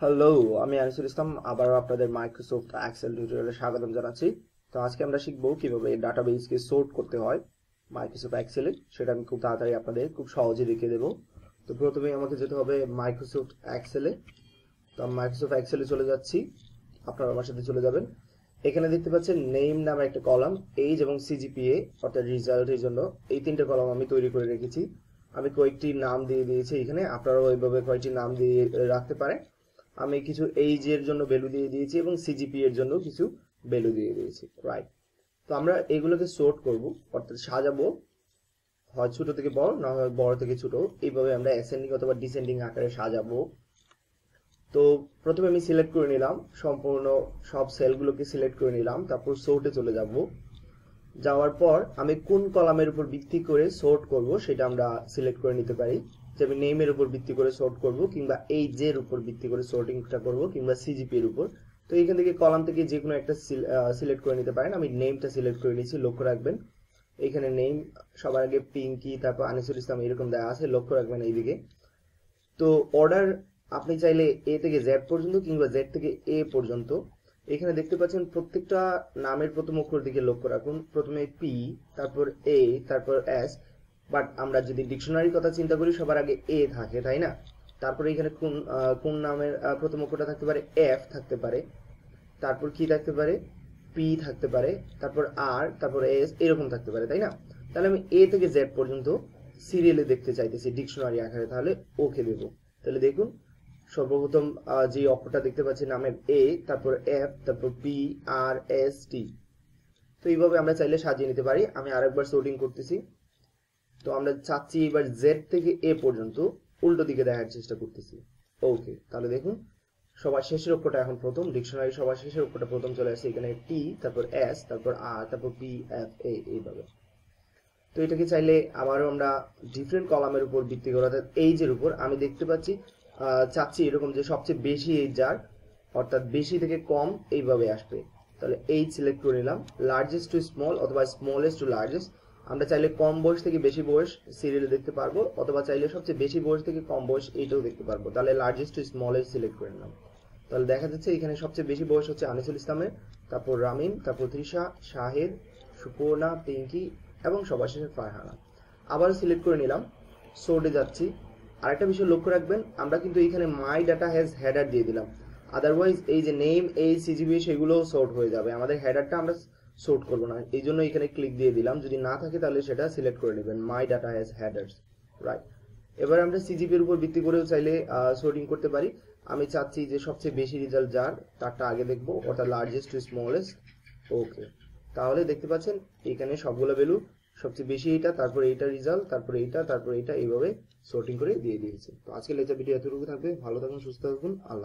Hello, আমি আনিসুল ইসলাম আবারও আপনাদের মাইক্রোসফট এক্সেল টিউটোরিয়ালে স্বাগতম জানাচ্ছি। তো আজকে আমরা শিখবো কিভাবে ডাটাবেসকে সর্ট করতে হয় মাইক্রোসফট এক্সেলে। সেটা আমি খুব তাড়াতাড়ি আপনাদের খুব সহজে দেখিয়ে দেবো। তো প্রথমেই আমাকে যেতে হবে মাইক্রোসফট এক্সেলে। তো আমি মাইক্রোসফট এক্সেলে চলে যাচ্ছি, আপনারা আমার সাথে চলে যাবেন। এখানে দেখতে পাচ্ছেন নেম নামে একটা কলাম, এইজ এবং সিজিপিএ অর্থাৎ রেজাল্টের জন্য এই তিনটে কলাম আমি তৈরি করে রেখেছি। আমি কয়েকটি নাম দিয়ে দিয়েছি এখানে, আপনারাও এইভাবে কয়েকটি নাম দিয়ে রাখতে পারেন। আমি কিছু এইজ এর জন্য ভ্যালু দিয়ে দিয়েছি এবং সিজিপি এর জন্য কিছু ভ্যালু দিয়ে দিয়েছি, রাইট। তো আমরা এগুলোকে সর্ট করব, অর্থাৎ সাজাবো, হয় ছোট থেকে বড়, না হয় বড় থেকে ছোট। এইভাবে আমরা অ্যাসেন্ডিং অথবা ডিসেন্ডিং আকারে সাজাবো। তো প্রথমে আমি সিলেক্ট করে নিলাম, সম্পূর্ণ সব সেলগুলোকে সিলেক্ট করে নিলাম, তারপর সর্টে চলে যাব। যাওয়ার পর আমি কোন কলামের উপর ভিত্তি করে সর্ট করব সেটা আমরা সিলেক্ট করে নিতে পারি। যে আমি নেমের উপর ভিত্তি করে সর্ট করব, কিংবা এইজের উপর ভিত্তি করে সর্টিংটা করব, কিংবা সিজিপি এর উপর। তো এখান থেকে কলাম থেকে যে কোনো একটা সিলেক্ট করে নিতে পারেন। আমি নেমটা সিলেক্ট করে নিয়েছি, লক্ষ্য রাখবেন এখানে নেম সবার আগে পিঙ্কি, তারপর আনিসুল ইসলাম এরকম দেওয়া আছে, লক্ষ্য রাখবেন এইদিকে। তো অর্ডার আপনি চাইলে এ থেকে জেড পর্যন্ত কিংবা জেড থেকে এ পর্যন্ত। এখানে দেখতে পাচ্ছেন প্রত্যেকটা নামের প্রথম অক্ষর দিকে লক্ষ্য রাখুন, প্রথমে পি, তারপর এ, তারপর এস। বাট আমরা যদি ডিকশনারির কথা চিন্তা করি সবার আগে এ থাকে, তাই না? তারপরে এখানে কোন কোন নামের প্রথম অক্ষরটা থাকতে পারে, এফ থাকতে পারে, তারপর কি থাকতে পারে, পি থাকতে পারে, তারপর আর, তারপর এস, এরকম থাকতে পারে, তাই না? তাহলে আমি এ থেকে জেড পর্যন্ত সিরিয়ালে দেখতে চাইতেছি ডিকশনারি আকারে, তাহলে ওকে দেবো। তাহলে দেখুন সর্বপ্রথম যে অক্ষরটা দেখতে পাচ্ছি নামের এ, তারপর এফ, তারপর পি, আর, এস, টি। তো এইভাবে আমরা চাইলে সাজিয়ে নিতে পারি। আমি আরেকবার সর্টিং করতেছি। তো আমরা চাচ্ছি এবার জেড থেকে এ পর্যন্ত উল্টো দিকে দেখার চেষ্টা করতেছি। ওকে, তাহলে দেখুন সবার শেষের অক্ষরটা এখন প্রথম, ডিকশনারি সবার শেষের অক্ষরটা প্রথম চলে আসছে। এখানে টি, তারপর এস, তারপর আর, তারপর পি, এফ, এ, এইভাবে। তো এটাকে চাইলে আবারও আমরা ডিফারেন্ট কলামের উপর ভিত্তি করে, অর্থাৎ এইজের উপর আমি দেখতে পাচ্ছি চাচ্ছি এরকম যে সবচেয়ে বেশি এইজ যার, অর্থাৎ বেশি থেকে কম এইভাবে আসবে। তাহলে এইজ সিলেক্ট করে নিলাম, লার্জেস্ট টু স্মল অথবা স্মলেস্ট টু লার্জেস্ট। আমরা চাইলে কম বয়স থেকে বেশি বয়স সিরিয়ালে দেখতে পারবো, অথবা চাইলে সবচেয়ে বেশি বয়স থেকে কম বয়স এইটাও দেখতে পারবো। তাহলে লার্জেস্ট টু স্মলেস্ট সিলেক্ট করে নিলাম। তাহলে দেখা যাচ্ছে এখানে সবচেয়ে বেশি বয়স হচ্ছে আনিসুল ইসলামের, তারপর রামিন, তারপর তৃষা, শাহেদ, সুপর্ণা, পিঙ্কি এবং সবার শেষে ফারহানা। আবার সিলেক্ট করে নিলাম, সোর্টে যাচ্ছি। আরেকটা বিষয় লক্ষ্য রাখবেন, আমরা কিন্তু এখানে মাই ডাটা হ্যাজ হেডার দিয়ে দিলাম, আদারওয়াইজ এই যে নেম, এই সিজিবি সেগুলো সর্ট হয়ে যাবে, আমাদের হেডারটা আমরা সর্ট করবো না। এই জন্য এখানে ক্লিক দিয়ে দিলাম, যদি না থাকে তাহলে সেটা সিলেক্ট করে নেবেন, মাই ডাটা হ্যাজ হেডার্স, রাইট। এবার আমরা সিজিপি এর উপর ভিত্তি করেও চাইলে সর্টিং করতে পারি। আমি চাচ্ছি যে সবচেয়ে বেশি রেজাল্ট যার তারটা আগে দেখবো, অর্থাৎ লার্জেস্ট টু স্মলেস্ট। ওকে, তাহলে দেখতে পাচ্ছেন এখানে সবগুলো ভ্যালু সবচেয়ে বেশি এইটা, তারপর এইটা রেজাল্ট, তারপর এইটা, তারপর এইটা, এইভাবে সর্টিং করে দিয়ে দিয়েছে। তো আজকে লেকচার ভিডিও এতটুকু থাকবে। ভালো থাকুন, সুস্থ থাকুন, আল্লাহ।